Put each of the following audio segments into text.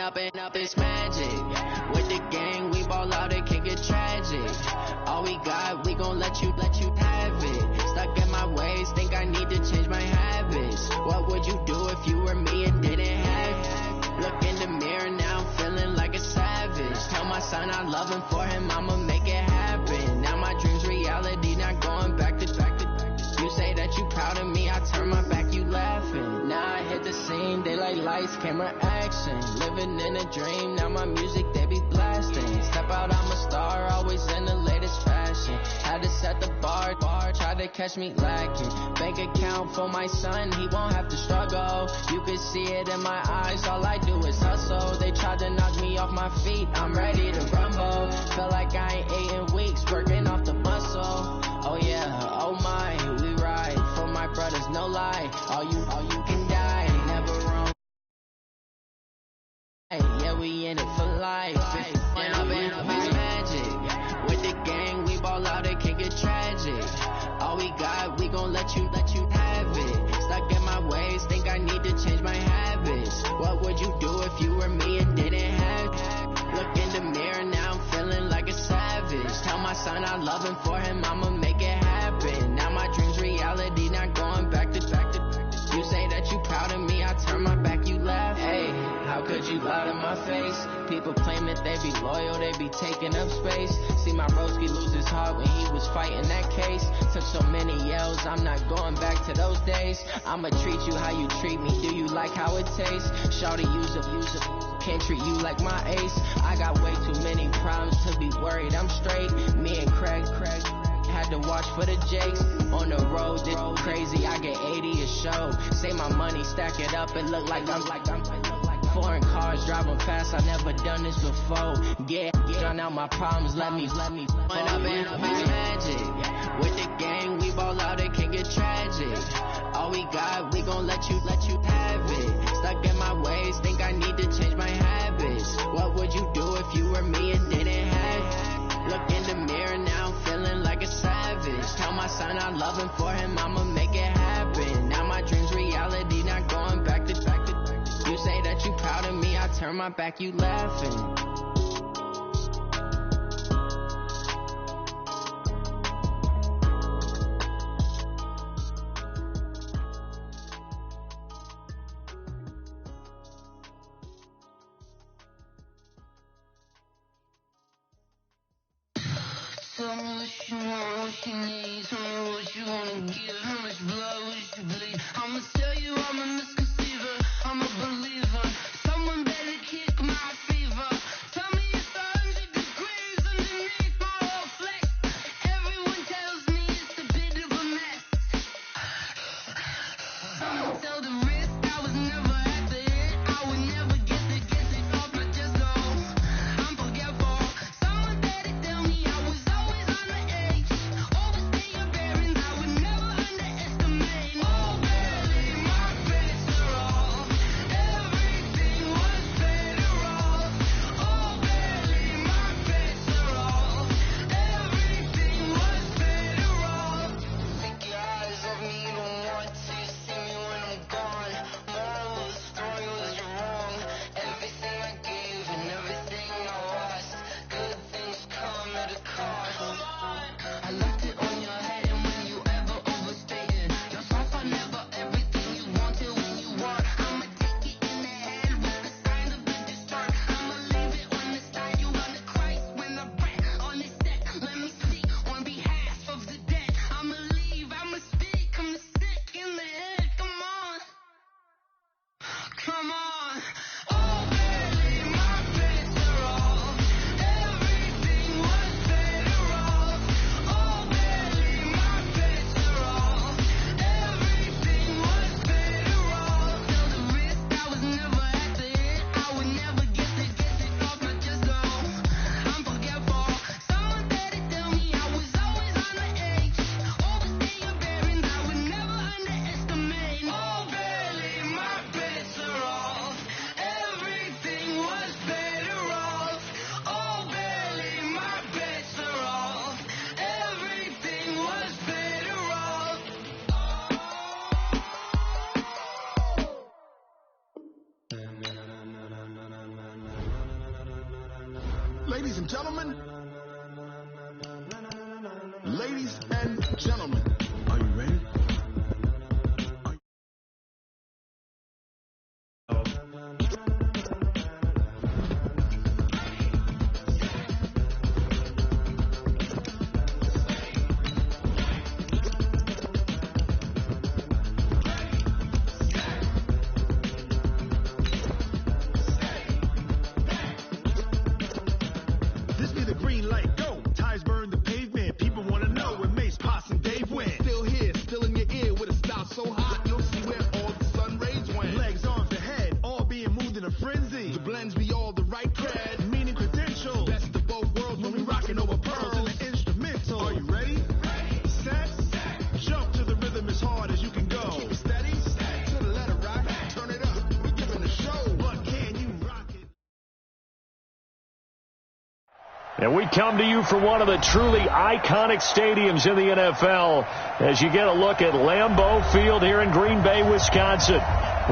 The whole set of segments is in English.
up, it's magic. With the gang, we ball out, it can get tragic. All we got, we gon' let you have it. Stuck in my ways, think I need to change my habits. What would you do if you were me and didn't have it? Look in the mirror, now I'm feeling like a savage. Tell my son I love him, for him I'ma make it happen. Now my dream's reality, not going back to. You say that you proud of me, I turn my back, you laughing. Now I hit the scene, they like lights, camera, action. Living in a dream, now my music, they be blasting. Step out, I'm a star, always in the latest fashion. Had to set the bar, try to catch me lacking. Bank account for my son, he won't have to struggle. You can see it in my eyes, all I do is hustle. They tried to knock me off my feet, I'm ready to rumble. Feel like I ain't ate in weeks, working off the muscle. Oh yeah, oh my, we ride for my brothers, no lie. All you can die, never wrong. Yeah, we in it for life. Down, it's magic. With the gang, we ball out, it can get tragic. All we got, we gon' let you have it. Stuck in my ways, think I need to change my habits. What would you do if you were me and didn't have it? Look in the mirror, now I'm feeling like a savage. Tell my son I love him, for him I'ma make it happen. Now my dream's reality, not going back to. You say that you proud of me, I turn my back, you laugh. Hey, how could you lie to my face? People claim that they be loyal, they be taking up space. See my broski lose his heart when he was fighting that case. Took so many yells, I'm not going back to those days. I'ma treat you how you treat me, do you like how it tastes? Shawty, use it. Can't treat you like my ace. I got way too many problems to be worried, I'm straight. Me and Craig had to watch for the Jakes. On the road, it's crazy, I get 80 a show. Say my money, stack it up, it look like I'm foreign cars driving fast, I never done this before. Yeah, drown out my problems, let me When up and up, it's magic. With the gang, we ball out, it can get tragic. All we got, we gon' let you have it. Stuck in my ways, think I need to change my habits. What would you do if you were me and didn't have it? Look in the mirror, now I'm feeling like a savage. Tell my son I love him, for him I'ma make it happen. Now my dream's reality, not going back to. You say that you proud of me, I turn my back, you laughing. Tell me what you want, what you need. Tell me what you wanna give. How much blood would you bleed? I'ma tell you I'm a misconceiver. I'm a believer. Someone better kick my fever. Tell me it's 100 degrees underneath my whole flesh. Everyone tells me it's a bit of a mess. Someone tell the risk I was never at the hit. I would never get it off my chest. Oh, I'm forgetful. Someone better tell me I was always on the edge. Overstay your bearings, I would never underestimate. Ladies and gentlemen. Ladies and gentlemen. Are you ready? This be the green light, go. Ties burn the pavement. People want to know where Mace, Posse, and Dave went. Still here, still in your ear with a style so hot, you'll see where all the sun rays went. Legs, arms, the head, all being moved in a frenzy. The blends be all the right cred, meaning credentials. Best of both worlds when we rocking over pearls in the instrumental. Are you ready? Set, jump to the rhythm as hard as you can go. Keep it steady, to the letter right, turn it up. We giving a show, but can you rock it? And we come to you from one of the truly iconic stadiums in the NFL as you get a look at Lambeau Field here in Green Bay, Wisconsin.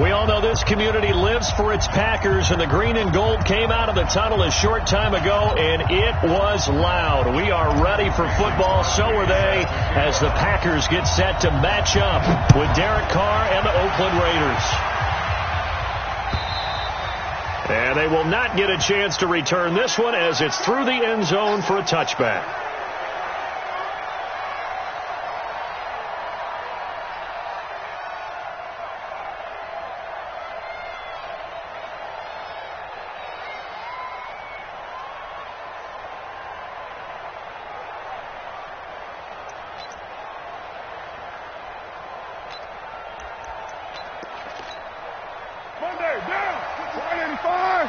We all know this community lives for its Packers, and the green and gold came out of the tunnel a short time ago, and it was loud. We are ready for football. So are they as the Packers get set to match up with Derek Carr and the Oakland Raiders. And they will not get a chance to return this one as it's through the end zone for a touchback. Monday, down! 185!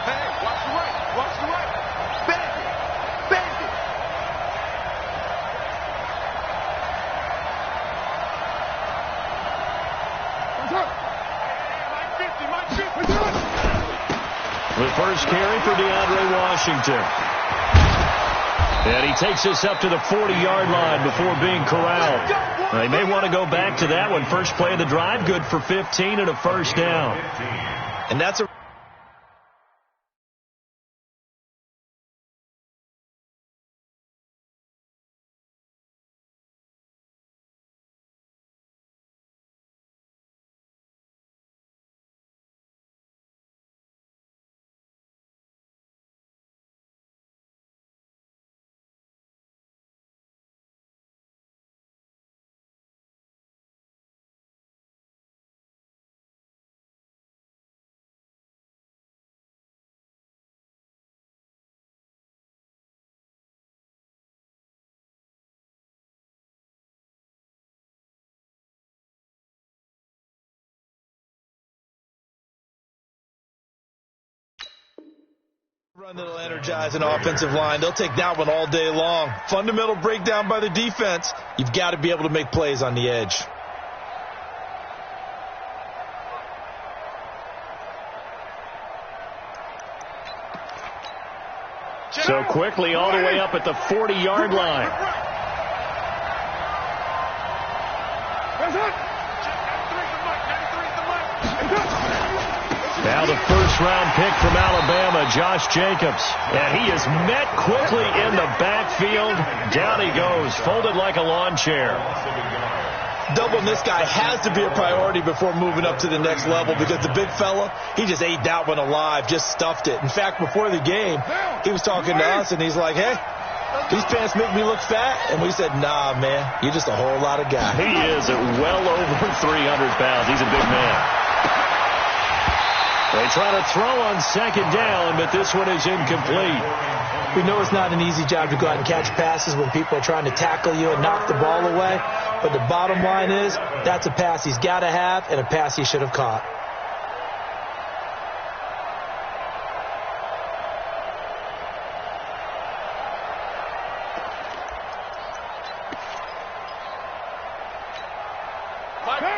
Hey, watch the right! Watch the right! Bend it! Bend it! What's up? Mike 50, Mike 50! The first carry for DeAndre Washington. And he takes us up to the 40-yard line before being corralled. They may want to go back to that one. First play of the drive, good for 15 and a first down. And that's a run that'll energize an offensive line. They'll take that one all day long. Fundamental breakdown by the defense. You've got to be able to make plays on the edge. So quickly all the way up at the 40-yard line. Now the first-round pick from Alabama, Josh Jacobs. And he is met quickly in the backfield. Down he goes, folded like a lawn chair. Doubling this guy has to be a priority before moving up to the next level because the big fella, he just ate that one alive, just stuffed it. In fact, before the game, he was talking to us, and he's like, hey, these pants make me look fat. And we said, nah, man, you're just a whole lot of guy. He is at well over 300 pounds. He's a big man. They try to throw on second down, but this one is incomplete. We know it's not an easy job to go out and catch passes when people are trying to tackle you and knock the ball away. But the bottom line is, that's a pass he's got to have and a pass he should have caught.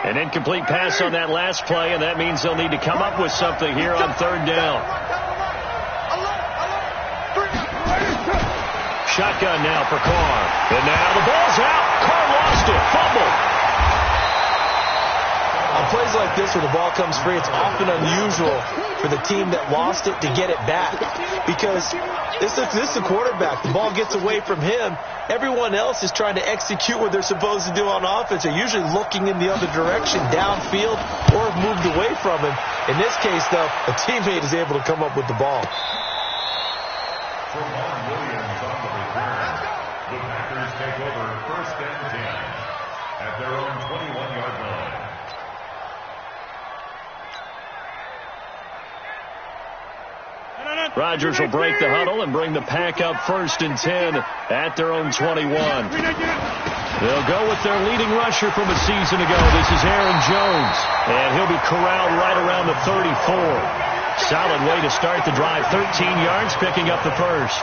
An incomplete pass on that last play, and that means they'll need to come up with something here on third down. Shotgun now for Carr. And now the ball's out. Carr lost it. Fumble. I'm plays like this where the ball comes free, it's often unusual for the team that lost it to get it back because this is the quarterback. The ball gets away from him. Everyone else is trying to execute what they're supposed to do on offense. They're usually looking in the other direction, downfield, or have moved away from him. In this case, though, a teammate is able to come up with the ball. Williams on the return. The Packers take over 1st and 10 at their own 21-yard line. Rodgers will break the huddle and bring the pack up 1st and 10 at their own 21. They'll go with their leading rusher from a season ago. This is Aaron Jones, and he'll be corralled right around the 34. Solid way to start the drive. 13 yards, picking up the first.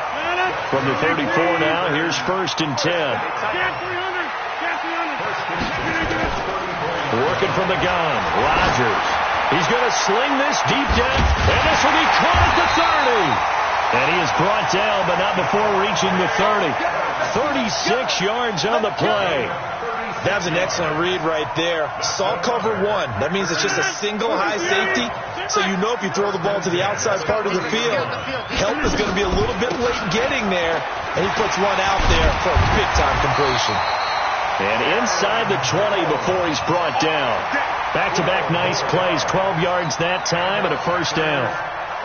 From the 34 now, here's 1st and 10. Working from the gun, Rodgers. He's going to sling this deep down, and this will be caught at the 30. And he is brought down, but not before reaching the 30. 36 yards on the play. That was an excellent read right there. Saw cover one. That means it's just a single high safety. So you know if you throw the ball to the outside part of the field, help is going to be a little bit late getting there. And he puts one out there for a big-time completion. And inside the 20 before he's brought down. Back-to-back nice plays, 12 yards that time and a first down.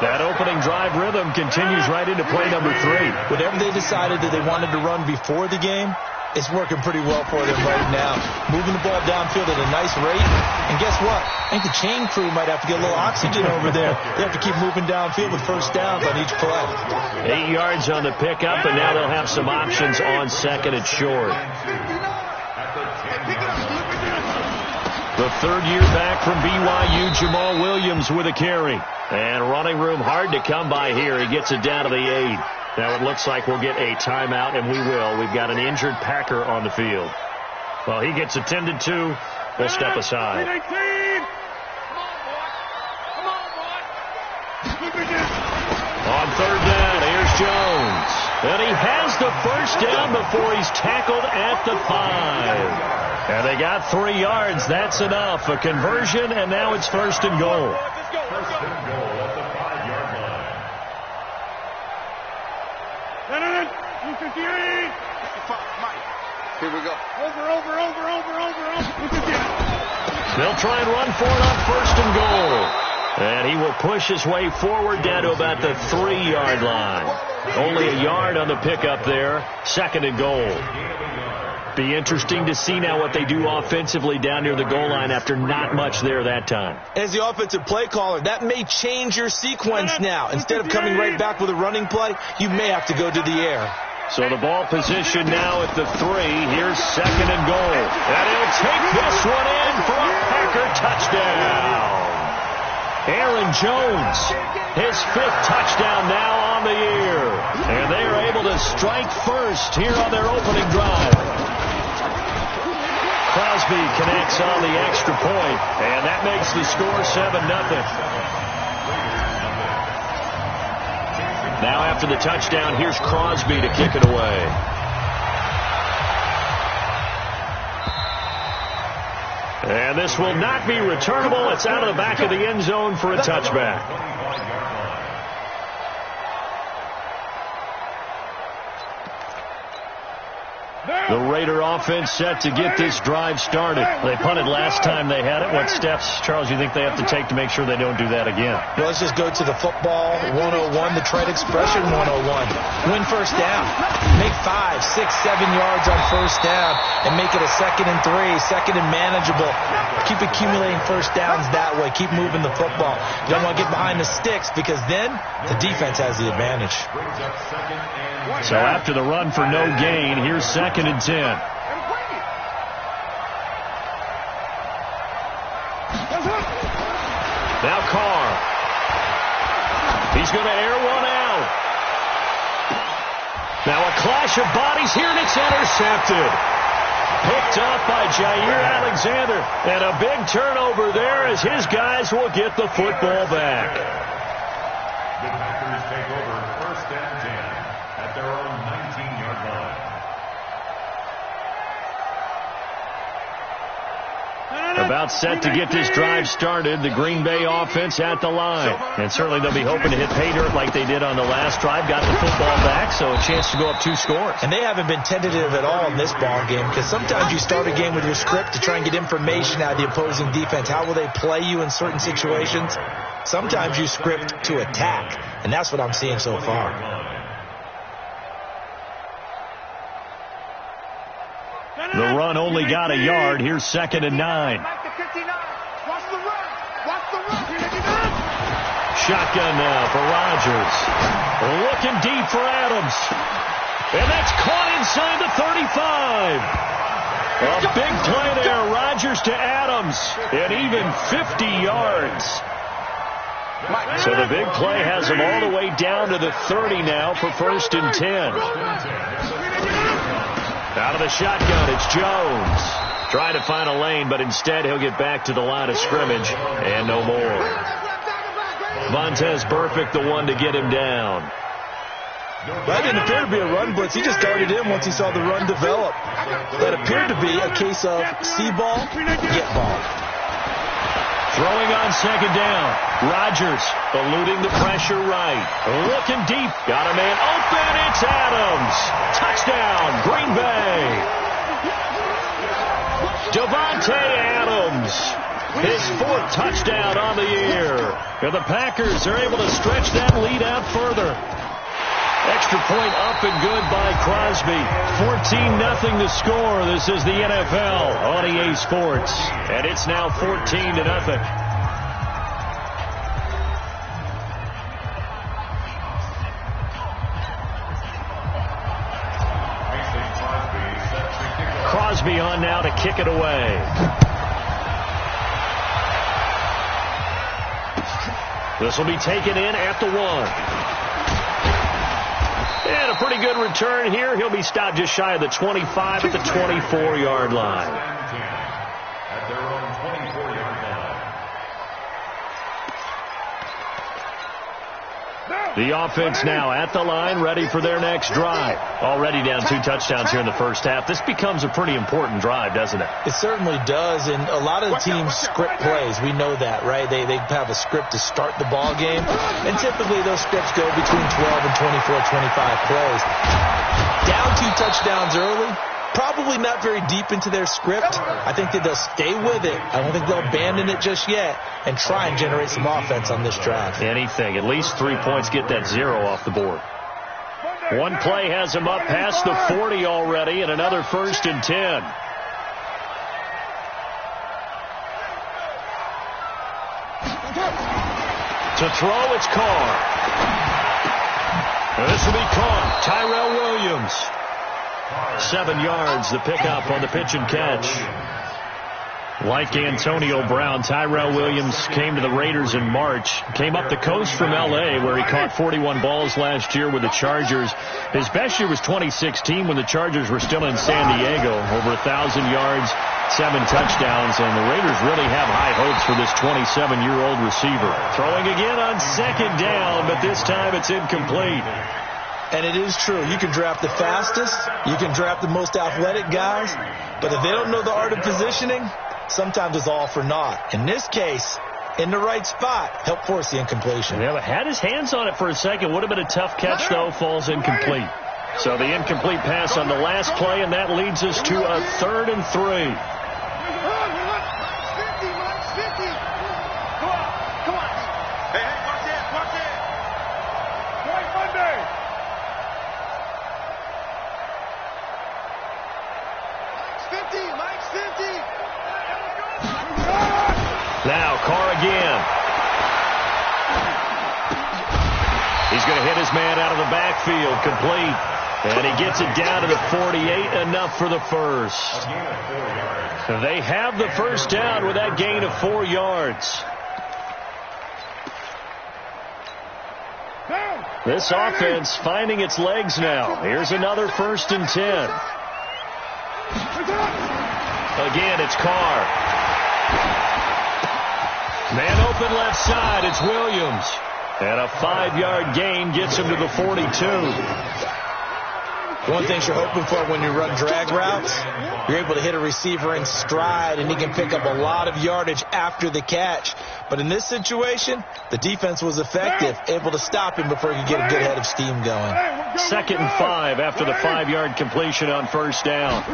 That opening drive rhythm continues right into play number 3. Whatever they decided that they wanted to run before the game, it's working pretty well for them right now. Moving the ball downfield at a nice rate. And guess what? I think the chain crew might have to get a little oxygen over there. They have to keep moving downfield with first downs on each play. 8 yards on the pickup, and now they'll have some options on second and short. The third year back from BYU, Jamal Williams with a carry. And running room hard to come by here. He gets it down to the 8. Now it looks like we'll get a timeout, and we will. We've got an injured Packer on the field. Well, he gets attended to. We'll step aside. On third down, here's Jones. And he has the first down before he's tackled at the 5. And they got 3 yards. That's enough. A conversion, and now it's 1st and goal. First and goal at the 5-yard line. Here we go. Over. They'll try and run for it on 1st and goal. And he will push his way forward down to about the 3-yard line. Only a yard on the pickup there. 2nd and goal. Be interesting to see now what they do offensively down near the goal line after not much there that time. As the offensive play caller, that may change your sequence now. Instead of coming right back with a running play, you may have to go to the air. So the ball position now at the 3. Here's 2nd and goal. And he'll take this one in for a Packer touchdown. Aaron Jones, his 5th touchdown now on the year. And they are able to strike first here on their opening drive. Crosby connects on the extra point, and that makes the score 7-0. Now after the touchdown, here's Crosby to kick it away. And this will not be returnable. It's out of the back of the end zone for a touchback. The Raider offense set to get this drive started. They punted last time they had it. What steps, Charles, you think they have to take to make sure they don't do that again? Well, let's just go to the football 101, the trade expression 101. Win first down. Make 5, 6, 7 yards on first down and make it a 2nd and 3, 2nd and manageable. Keep accumulating first downs that way. Keep moving the football. You don't want to get behind the sticks because then the defense has the advantage. So after the run for no gain, here's 2nd and 10. Now Carr. He's going to air one out. Now a clash of bodies here, and it's intercepted. Picked up by Jair Alexander. And a big turnover there as his guys will get the football back. The Packers take over 1st and 10 at their own 19-yard line. About set to get this drive started. The Green Bay offense at the line. And certainly they'll be hoping to hit pay dirt like they did on the last drive. Got the football back, so a chance to go up 2 scores. And they haven't been tentative at all in this ball game, because sometimes you start a game with your script to try and get information out of the opposing defense. How will they play you in certain situations? Sometimes you script to attack, and that's what I'm seeing so far. The run only got a yard. Here's 2nd and 9. Shotgun now for Rodgers. Looking deep for Adams. And that's caught inside the 35. A big play there. Rodgers to Adams. And even 50 yards. So the big play has him all the way down to the 30 now for 1st and 10. Out of the shotgun, it's Jones. Trying to find a lane, but instead he'll get back to the line of scrimmage and no more. Vontaze Burfict, the one to get him down. That didn't appear to be a run blitz. He just darted in once he saw the run develop. That appeared to be a case of see ball, get ball. Throwing on 2nd down. Rodgers eluding the pressure right. Looking deep. Got a man open. It's Adams. Touchdown, Green Bay. Davante Adams. His 4th touchdown on the year. And the Packers are able to stretch that lead out further. Extra point up and good by Crosby. 14-0 the score. This is the NFL on EA Sports. And it's now 14-0. Crosby on now to kick it away. This will be taken in at the 1. And a pretty good return here. He'll be stopped just shy of the 25 at the 24-yard line. At their own 24-yard line. The offense now at the line, ready for their next drive. Already down 2 touchdowns here in the first half. This becomes a pretty important drive, doesn't it? It certainly does, and a lot of the teams script plays. We know that, right? They have a script to start the ball game, and typically those scripts go between 12 and 24, 25 plays. Down 2 touchdowns early, probably not very deep into their script. I think that they'll stay with it. I don't think they'll abandon it just yet and try and generate some offense on this drive. Anything. At least 3 points, get that 0 off the board. One play has him up past the 40 already, and another 1st and 10. To throw, it's Carr. And this will be caught. Tyrell Williams. 7 yards, the pickup on the pitch and catch. Like Antonio Brown, Tyrell Williams came to the Raiders in March. Came up the coast from L.A., where he caught 41 balls last year with the Chargers. His best year was 2016 when the Chargers were still in San Diego. Over 1,000 yards, 7 touchdowns, and the Raiders really have high hopes for this 27-year-old receiver. Throwing again on 2nd down, but this time it's incomplete. And it is true. You can draft the fastest. You can draft the most athletic guys. But if they don't know the art of positioning, sometimes it's all for naught. In this case, in the right spot, helped force the incompletion. Yeah, had his hands on it for a second. Would have been a tough catch, though. Falls incomplete. So the incomplete pass on the last play, and that leads us to a 3rd and 3. Now Carr again. He's going to hit his man out of the backfield, complete. And he gets it down to the 48, enough for the first. They have the first down with that gain of 4 yards. This offense finding its legs now. Here's another 1st and 10. Again, it's Carr. Man open left side, it's Williams. And a 5-yard gain gets him to the 42. One thing you're hoping for when you run drag routes, you're able to hit a receiver in stride, and he can pick up a lot of yardage after the catch. But in this situation, the defense was effective, able to stop him before he could get a good head of steam going. 2nd and 5 after the 5-yard completion on first down.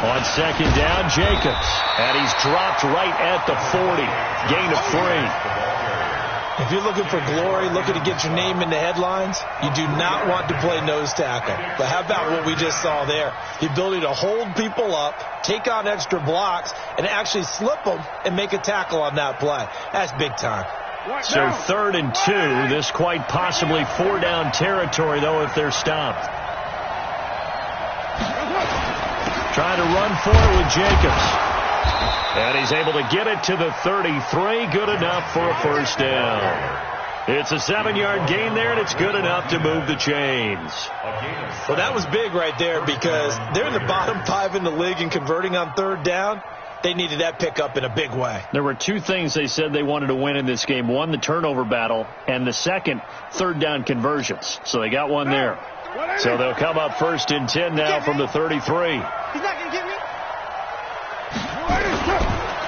On 2nd down, Jacobs. And he's dropped right at the 40. Gain of 3. If you're looking for glory, looking to get your name in the headlines, you do not want to play nose tackle. But how about what we just saw there? The ability to hold people up, take on extra blocks, and actually slip them and make a tackle on that play. That's big time. So 3rd and 2. This quite possibly 4-down territory, though, if they're stopped. Trying to run for it with Jacobs. And he's able to get it to the 33. Good enough for a first down. It's a 7-yard gain there, and it's good enough to move the chains. Well, that was big right there because they're in the bottom 5 in the league in converting on 3rd down. They needed that pickup in a big way. There were 2 things they said they wanted to win in this game. One, the turnover battle, and the second, 3rd down conversions. So they got one there. So they'll come up 1st and 10 now from the 33. He's not going to get me.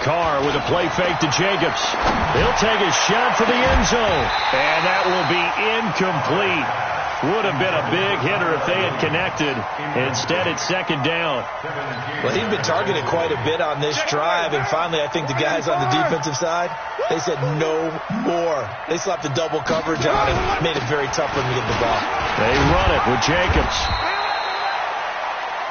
Carr with a play fake to Jacobs. He'll take a shot for the end zone. And that will be incomplete. Would have been a big hitter if they had connected. Instead, it's 2nd down. Well, he's been targeted quite a bit on this drive. And finally, I think the guys on the defensive side, they said no more. They slapped the double coverage on him. Made it very tough for him to get the ball. They run it with Jacobs.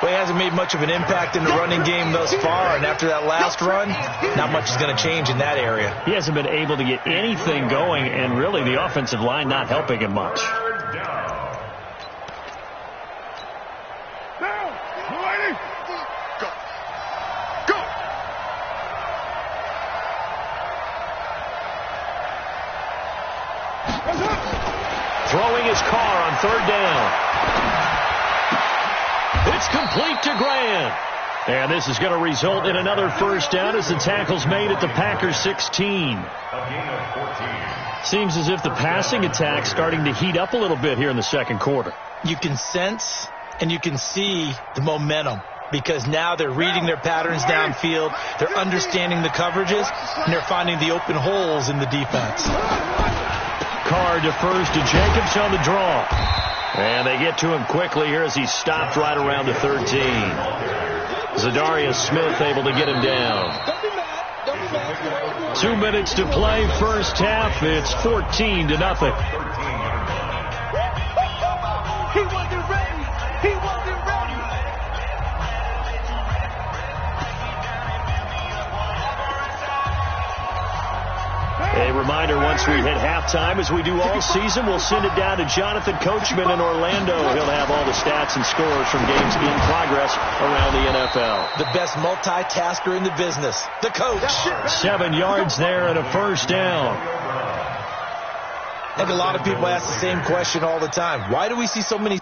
Well, he hasn't made much of an impact in the running game thus far, and after that last run, not much is going to change in that area. He hasn't been able to get anything going, and really the offensive line not helping him much. Throwing his Carr on 3rd down. It's complete to Grant. And this is going to result in another first down as the tackle's made at the Packers 16. Seems as if the passing attack's starting to heat up a little bit here in the 2nd quarter. You can sense and you can see the momentum because now they're reading their patterns downfield, they're understanding the coverages, and they're finding the open holes in the defense. Carr defers to Jacobs on the draw. And they get to him quickly here as he's stopped right around the 13. Zadarius Smith able to get him down. 2 minutes to play, first half. It's 14-0. He wasn't ready. He wasn't ready. A reminder, once we hit halftime, as we do all season, we'll send it down to Jonathan Coachman in Orlando. He'll have all the stats and scores from games in progress around the NFL. The best multitasker in the business, the coach. 7 yards there and a first down. I think a lot of people ask the same question all the time. Why do we see so many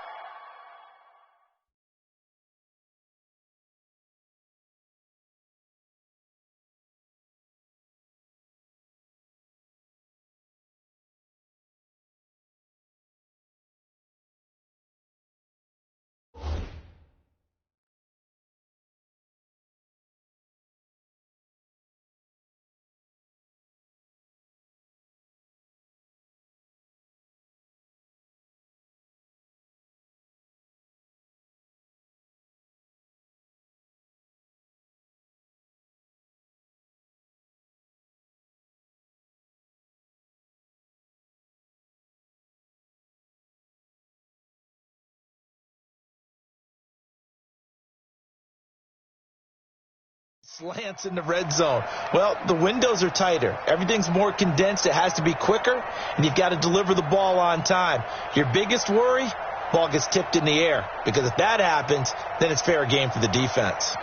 slants in the red zone? Well, the windows are tighter. Everything's more condensed. It has to be quicker, and you've got to deliver the ball on time. Your biggest worry, ball gets tipped in the air, because if that happens, then it's fair game for the defense.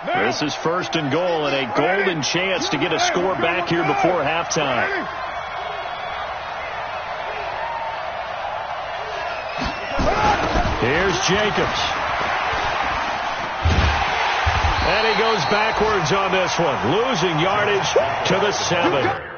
This is 1st and goal and a golden chance to get a score back here before halftime. Here's Jacobs. And he goes backwards on this one, losing yardage to the 7.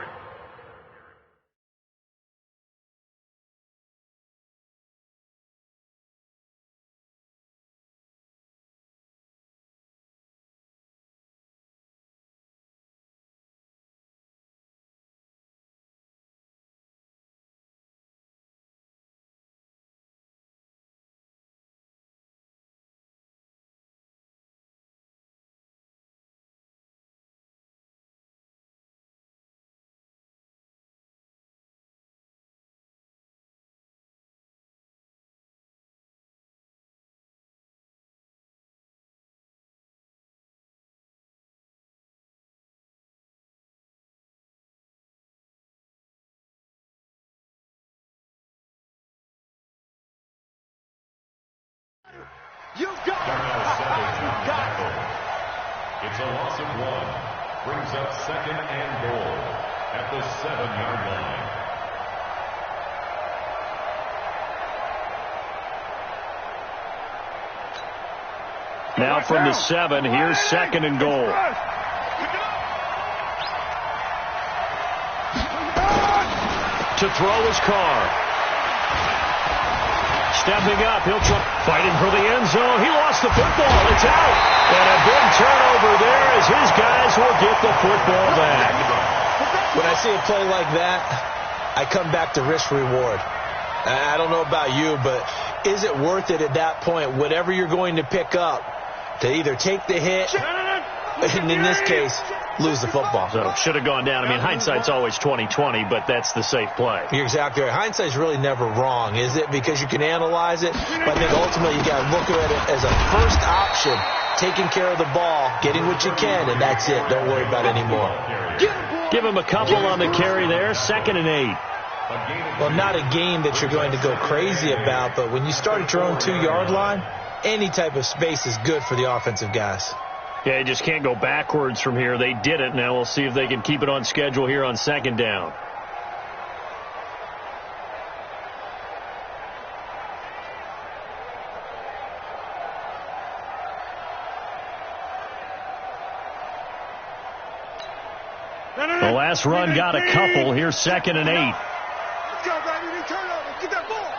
You got it. It's a loss of 1. Brings up second and goal at the 7-yard line. Now from the 7, here's second and goal. To throw his car. Stepping up, he'll try fighting for the end zone. He lost the football. It's out. And a big turnover there as his guys will get the football back. When I see a play like that, I come back to risk-reward. I don't know about you, but is it worth it at that point, whatever you're going to pick up, to either take the hit, and in this case, lose the football? So should have gone down. I mean, hindsight's always 20/20, but that's the safe play. You're exactly right. Hindsight's really never wrong, is it? Because you can analyze it, but I think ultimately you got to look at it as a first option, taking care of the ball, getting what you can, and that's it. Don't worry about it anymore. Give him a couple on the carry there, 2nd and 8. Well, not a game that you're going to go crazy about, but when you start at your own 2-yard line, any type of space is good for the offensive guys. Yeah, you just can't go backwards from here. They did it. Now we'll see if they can keep it on schedule here on 2nd down. The last run got a couple. Here's 2nd and 8. Let's go, baby. Turn over. Get that ball.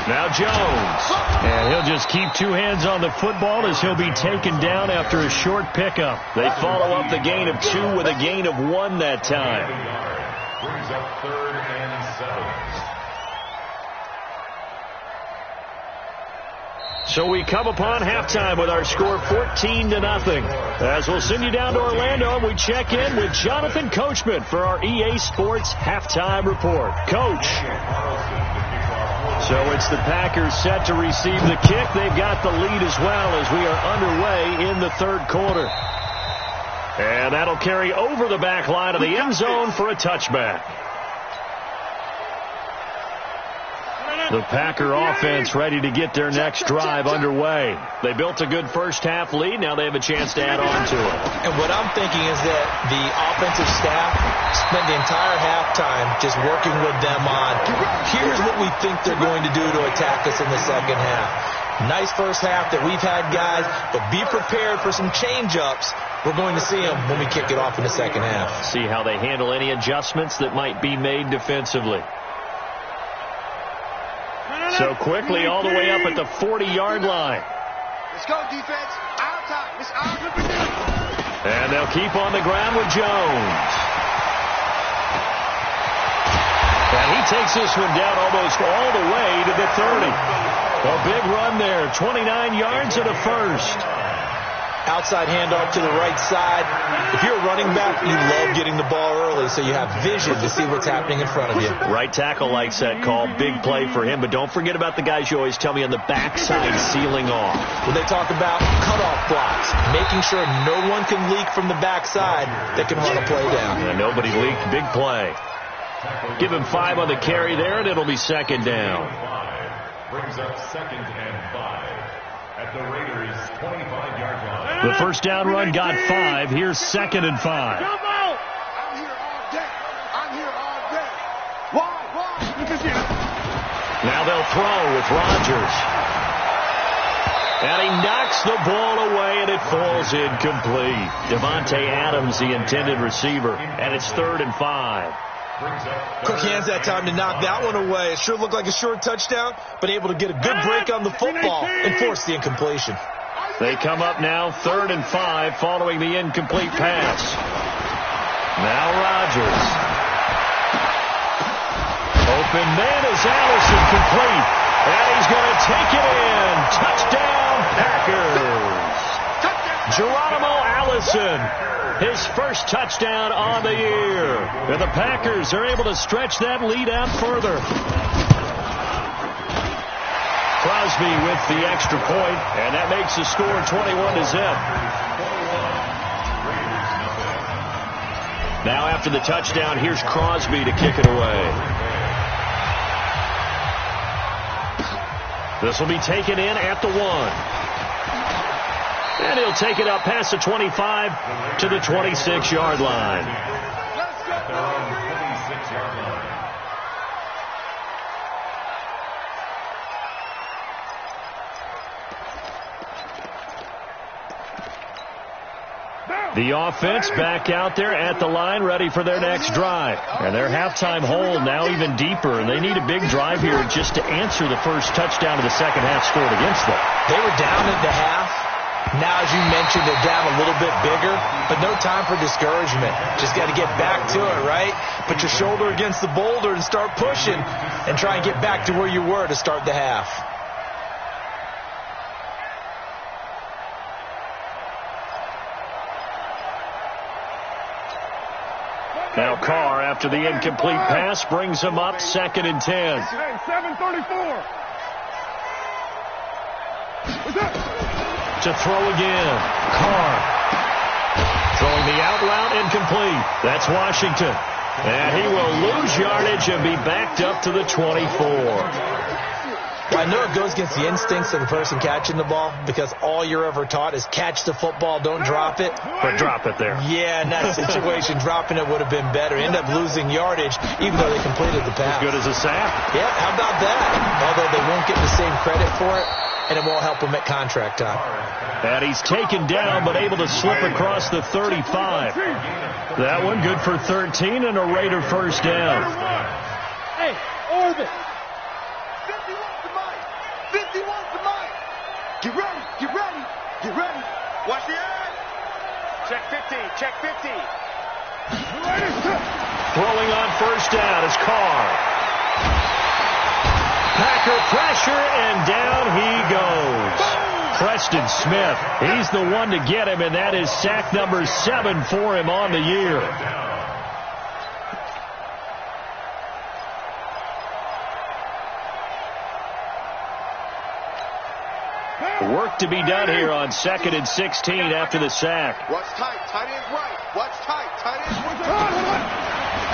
Now Jones. And he'll just keep 2 hands on the football as he'll be taken down after a short pickup. They follow up the gain of 2 with a gain of 1 that time. Brings up 3rd and 7. So we come upon halftime with our score 14-0. As we'll send you down to Orlando, and we check in with Jonathan Coachman for our EA Sports Halftime Report. Coach. So it's the Packers set to receive the kick. They've got the lead as well as we are underway in the 3rd quarter. And that'll carry over the back line of the end zone for a touchback. The Packer offense ready to get their next drive underway. They built a good first-half lead. Now they have a chance to add on to it. And what I'm thinking is that the offensive staff spent the entire halftime just working with them on, here's what we think they're going to do to attack us in the second half. Nice first half that we've had, guys, but be prepared for some change-ups. We're going to see them when we kick it off in the second half. See how they handle any adjustments that might be made defensively. So quickly all the way up at the 40-yard line. Let's go, defense. Our time. It's our time. And they'll keep on the ground with Jones. And he takes this one down almost all the way to the 30. A big run there, 29 yards and a first. Outside handoff to the right side. If you're a running back, you love getting the ball early so you have vision to see what's happening in front of you. Right tackle likes that call. Big play for him. But don't forget about the guys you always tell me on the backside sealing off. When they talk about cutoff blocks, making sure no one can leak from the backside that can hunt a play down. Yeah, nobody leaked. Big play. Give him 5 on the carry there, and it'll be 2nd down. Brings up 2nd and 5 at the Raiders' 25-yard line. The first down run got 5. Here's 2nd and 5. I'm here all day. I'm here all day. Why? Because now they'll throw with Rodgers. And he knocks the ball away, and it falls incomplete. Devontae Adams, the intended receiver, and it's 3rd and 5. Quick hands that time to knock that one away. It sure looked like a short touchdown, but able to get a good break on the football and force the incompletion. They come up now 3rd and 5 following the incomplete pass. Now Rodgers. Open man is Allison, complete. And he's going to take it in. Touchdown Packers. Geronimo Allison. His first touchdown on the year. And the Packers are able to stretch that lead out further. Crosby with the extra point, and that makes the score 21-0. Now after the touchdown, here's Crosby to kick it away. This will be taken in at the 1. And he'll take it up past the 25 to the 26-yard line. At their own 26-yard line. The offense back out there at the line, ready for their next drive. And their halftime hole now even deeper, and they need a big drive here just to answer the first touchdown of the second half scored against them. They were down at the half. Now, as you mentioned, they're down a little bit bigger, but no time for discouragement. Just got to get back to it, right? Put your shoulder against the boulder and start pushing and try and get back to where you were to start the half. Now Carr, after the incomplete pass, brings him up 2nd and 10. 7:34. To throw again. Carr. Throwing the out route incomplete. That's Washington. And he will lose yardage and be backed up to the 24. Well, I know it goes against the instincts of the person catching the ball because all you're ever taught is catch the football, don't drop it. But drop it there. Yeah, in that situation, dropping it would have been better. End up losing yardage even though they completed the pass. As good as a sack. Yeah, how about that? Although they won't get the same credit for it, and it won't help them at contract time. And he's taken down but able to slip across the 35. That one good for 13 and a Raider first down. Hey, Orbit. 51 to Mike. Get ready, get ready, get ready. Watch the edge. Check 50, check 50. Throwing on first down is Carr. Packer pressure, and down he goes. Preston Smith, he's the one to get him, and that is sack number 7 for him on the year. Work to be done here on 2nd and 16 after the sack. Watch tight, tight end right. Watch tight, tight end right.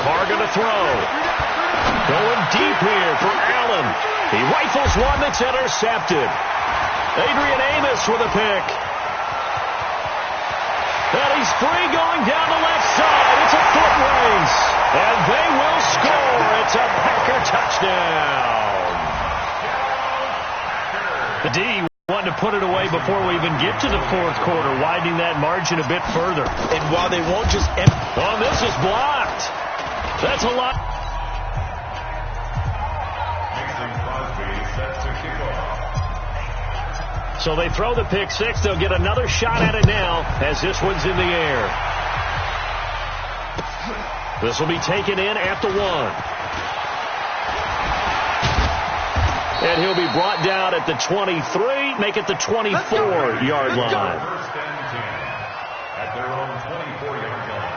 Carr going to throw. Going deep here for Allen. He rifles one that's intercepted. Adrian Amos with a pick. And he's free going down the left side. It's a foot race. And they will score. It's a Packer touchdown. The D wanting to put it away before we even get to the fourth quarter, widening that margin a bit further. And while they won't just... Oh, this is blocked. That's a lot. Mason Crosby set to kick off. So they throw the pick six. They'll get another shot at it now as this one's in the air. This will be taken in at the 1. And he'll be brought down at the 23, make it the 24-yard line. First and 10 at their own 24-yard line.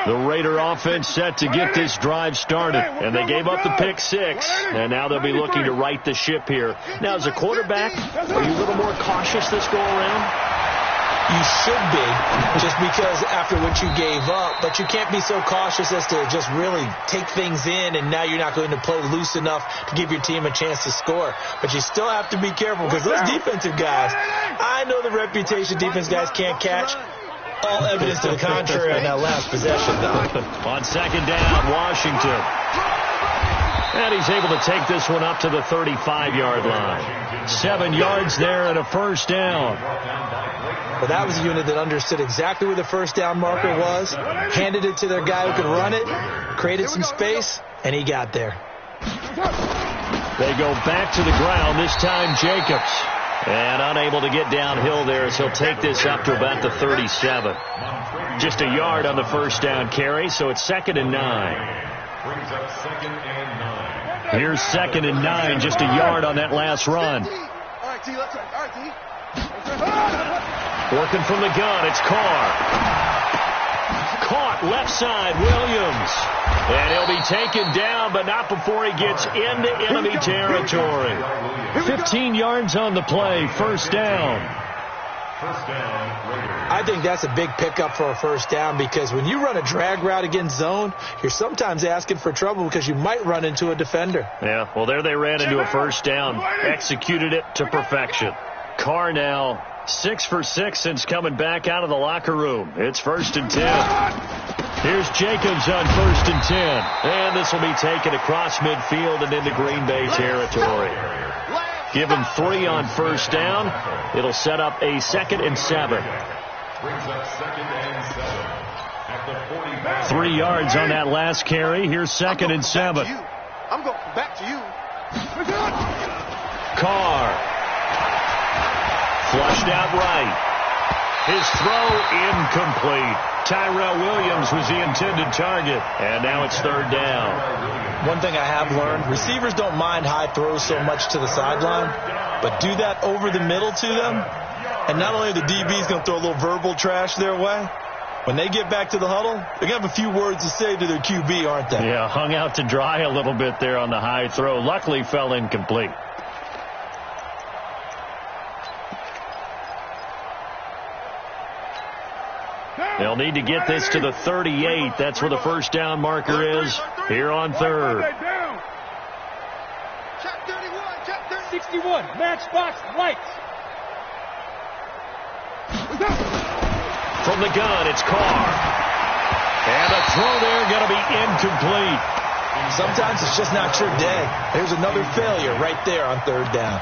The Raider offense set to get this drive started, and they gave up the pick six, and now they'll be looking to right the ship here. Now, as a quarterback, are you a little more cautious this go around? You should be, just because after what you gave up, but you can't be so cautious as to just really take things in, and now you're not going to play loose enough to give your team a chance to score. But you still have to be careful because those defensive guys, I know the reputation defense guys can't catch. All evidence to the contrary on that last possession, though. On second down, Washington. And he's able to take this one up to the 35-yard line. 7 yards there and a first down. Well, that was a unit that understood exactly where the first down marker was, handed it to their guy who could run it, created some space, and he got there. They go back to the ground, this time Jacobs. And unable to get downhill there as he'll take this up to about the 37. Just a yard on the first down carry, so it's 2nd and 9. Brings up 2nd and 9. Here's 2nd and 9, just a yard on that last run. All right, T, let's right. All right, T. Working from the gun, it's Carr. Caught left side, Williams. And he'll be taken down, but not before he gets into enemy territory. 15 yards on the play, first down. First down, Raiders. I think that's a big pickup for a first down because when you run a drag route against zone, you're sometimes asking for trouble because you might run into a defender. Yeah, well, there they ran into a first down. Executed it to perfection. Carr now 6 for 6 since coming back out of the locker room. It's 1st and 10. Here's Jacobs on 1st and 10. And this will be taken across midfield and into Green Bay territory. Give him 3 on first down. It'll set up a 2nd and 7. Brings up 2nd and 7 at the 40. 3 yards on that last carry. Here's 2nd and 7. I'm going back to you. Carr. Flushed out right. His throw incomplete. Tyrell Williams was the intended target. And now it's 3rd down. One thing I have learned, receivers don't mind high throws so much to the sideline, but do that over the middle to them, and not only are the DBs going to throw a little verbal trash their way, when they get back to the huddle, they're going to have a few words to say to their QB, aren't they? Yeah, hung out to dry a little bit there on the high throw. Luckily fell incomplete. They'll need to get this to the 38. That's where the first down marker is here on 3rd. Check 31, check 30. 61, matchbox lights. From the gun, it's Carr. And the throw there going to be incomplete. Sometimes it's just not your day. There's another failure right there on 3rd down.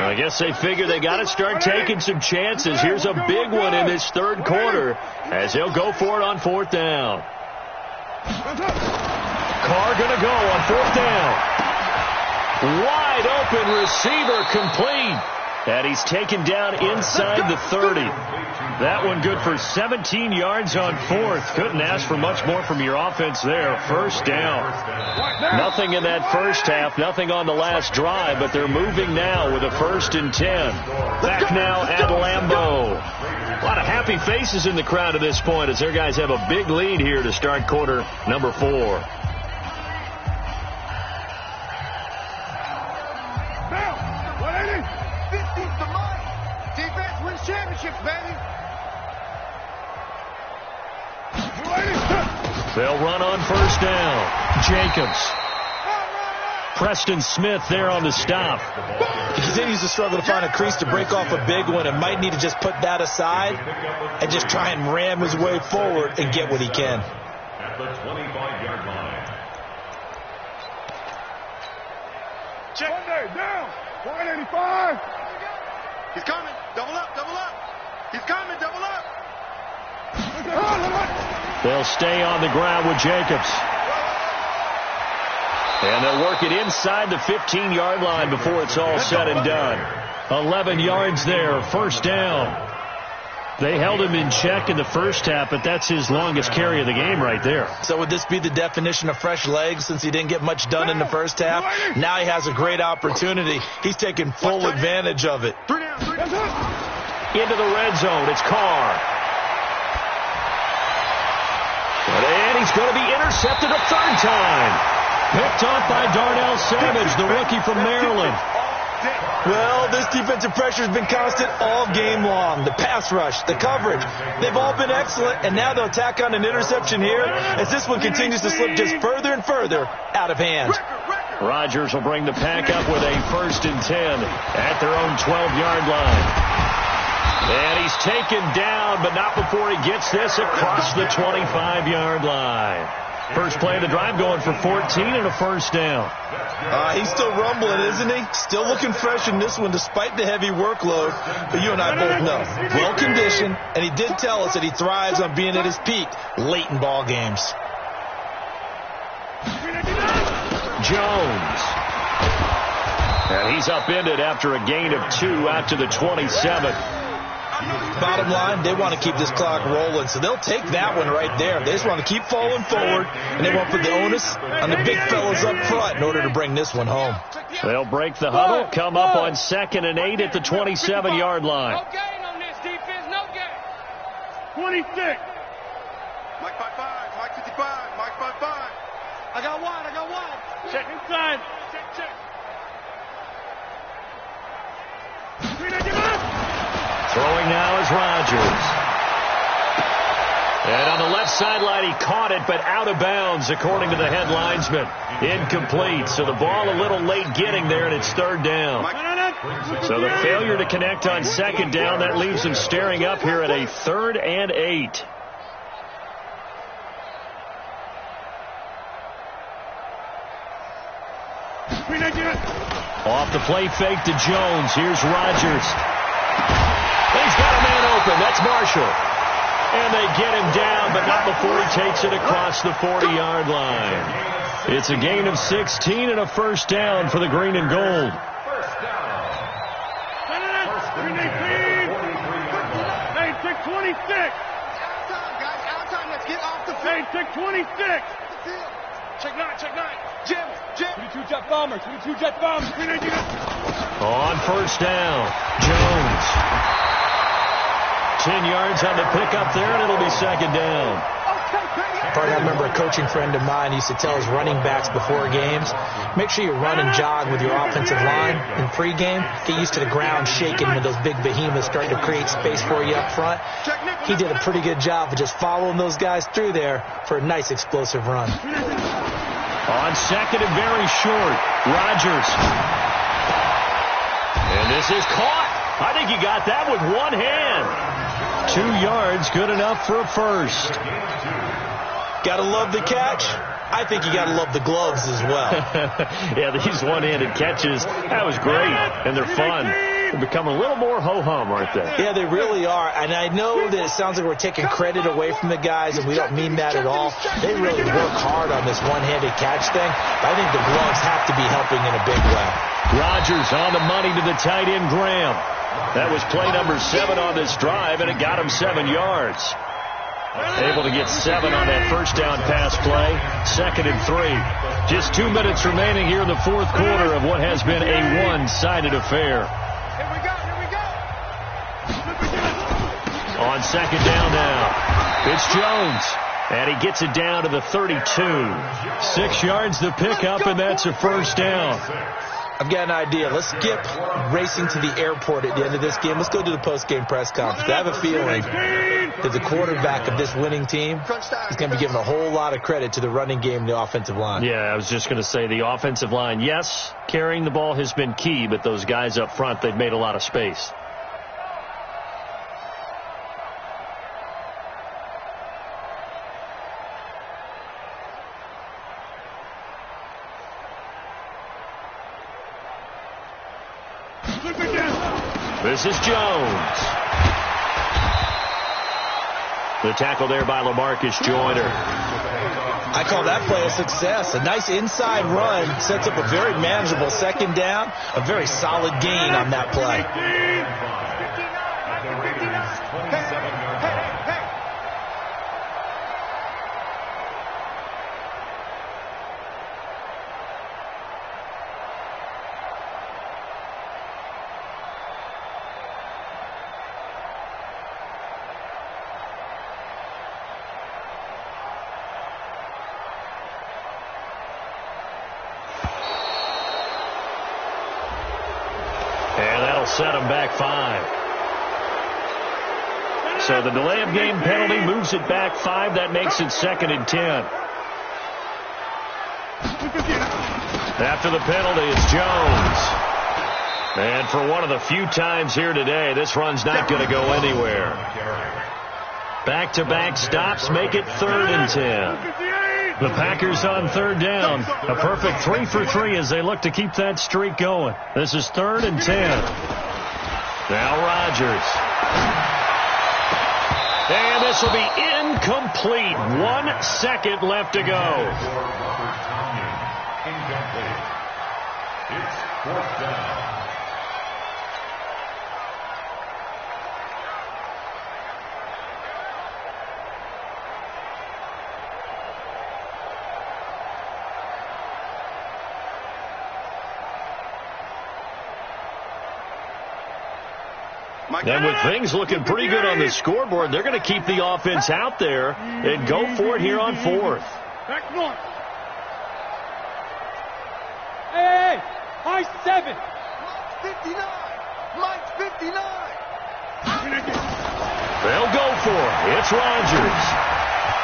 I guess they figure they got to start taking some chances. Here's a big one in this 3rd quarter as they'll go for it on 4th down. Carr going to go on 4th down. Wide open receiver complete. And he's taken down inside the 30. That one good for 17 yards on 4th. Couldn't ask for much more from your offense there. 1st down. Nothing in that first half, nothing on the last drive, but they're moving now with a 1st and 10. Back now at Lambeau. A lot of happy faces in the crowd at this point as their guys have a big lead here to start quarter number 4. They'll run on 1st down. Jacobs. Preston Smith there on the stop. He continues to struggle to find a crease to break off a big one and might need to just put that aside and just try and ram his way forward and get what he can. At the 25-yard line. Check. Monday, down. 185. He's coming. Double up, double up. He's coming, double up. They'll stay on the ground with Jacobs. And they'll work it inside the 15-yard line before it's all said and done. 11 yards there, 1st down. They held him in check in the first half, but that's his longest carry of the game right there. So would this be the definition of fresh legs since he didn't get much done in the first half? Now he has a great opportunity. He's taking full advantage of it. Into the red zone, it's Carr. And he's going to be intercepted a 3rd time. Picked off by Darnell Savage, the rookie from Maryland. Well, this defensive pressure has been constant all game long. The pass rush, the coverage, they've all been excellent, and now they'll tack on an interception here as this one continues to slip just further and further out of hand. Rodgers will bring the pack up with a 1st and 10 at their own 12-yard line. And he's taken down, but not before he gets this across the 25-yard line. First play of the drive going for 14 and a 1st down. He's still rumbling, isn't he? Still looking fresh in this one despite the heavy workload. But you and I both know, well-conditioned, and he did tell us that he thrives on being at his peak late in ball games. Jones. And he's upended after a gain of 2 out to the 27. Bottom line, they want to keep this clock rolling, so they'll take that one right there. They just want to keep falling forward, and they want to put the onus on the big fellas up front in order to bring this one home. They'll break the huddle, come up on 2nd and 8 at the 27-yard line. 26. Mike 55, Mike 55, Mike 55. I got wide. Check inside. Check. Throwing now is Rodgers. And on the left sideline, he caught it, but out of bounds, according to the head linesman. Incomplete. So the ball a little late getting there, and it's third down. So the failure to connect on second down, that leaves him staring up here at a 3rd and 8. Off the play fake to Jones. Here's Rodgers. He's got a man open. That's Marshall. And they get him down, but not before he takes it across the 40-yard line. It's a gain of 16 and a first down for the green and gold. Hey, 626. Outside, let's get off the field. Hey, 626. Check nine. Jim. 22 jet bombers. On first down, Jones. 10 yards on the pickup there, and it'll be second down. I remember a coaching friend of mine used to tell his running backs before games, make sure you run and jog with your offensive line in pregame. Get used to the ground shaking when those big behemoths start to create space for you up front. He did a pretty good job of just following those guys through there for a nice explosive run. On second and very short, Rodgers. And this is caught. I think he got that with one hand. 2 yards, good enough for a first. Gotta love the catch. I think you gotta love the gloves as well. Yeah, these one-handed catches, that was great, and they're fun. They've become a little more ho-hum, aren't they? Yeah, they really are. And I know that it sounds like we're taking credit away from the guys, and we don't mean that at all. They really work hard on this one-handed catch thing. But I think the gloves have to be helping in a big way. Rodgers on the money to the tight end, Graham. That was play number 7 on this drive, and it got him 7 yards. Able to get 7 on that first down pass play. 2nd and 3. Just 2 minutes remaining here in the fourth quarter of what has been a one-sided affair. Here we go. On second down now, it's Jones. And he gets it down to the 32. 6 yards the pickup, and that's a first down. I've got an idea. Let's skip racing to the airport at the end of this game. Let's go to the post-game press conference. I have a feeling that the quarterback of this winning team is going to be given a whole lot of credit to the running game and the offensive line. Yeah, I was just going to say the offensive line, yes, carrying the ball has been key, but those guys up front, they've made a lot of space. This is Jones. The tackle there by LaMarcus Joyner. I call that play a success. A nice inside run sets up a very manageable second down. A very solid gain on that play. Set him back 5. So the delay of game penalty moves it back 5. That makes it 2nd and 10. After the penalty, it's Jones. And for one of the few times here today, this run's not going to go anywhere. Back-to-back stops make it 3rd and 10. The Packers on 3rd down. A perfect 3 for 3 as they look to keep that streak going. This is 3rd and 10. Now Rodgers. And this will be incomplete. 1 second left to go. Incomplete. It's 4th down. And with things looking pretty good on the scoreboard, they're going to keep the offense out there and go for it here on fourth. Back north. Hey, high 7. 59. Mike's 59. They'll go for it. It's Rodgers.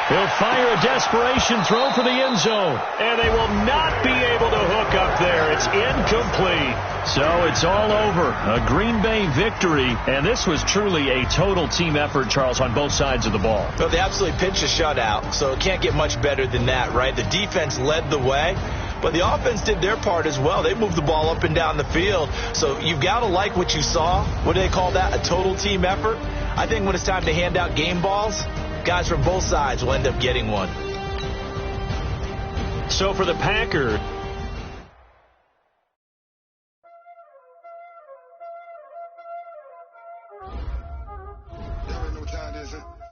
He'll fire a desperation throw for the end zone. And they will not be able to hook up there. It's incomplete. So it's all over. A Green Bay victory. And this was truly a total team effort, Charles, on both sides of the ball. Well, they absolutely pinched a shutout, so it can't get much better than that, right? The defense led the way, but the offense did their part as well. They moved the ball up and down the field. So you've got to like what you saw. What do they call that? A total team effort? I think when it's time to hand out game balls, guys from both sides will end up getting one. So for the Packers, Y'all know what time it is, huh?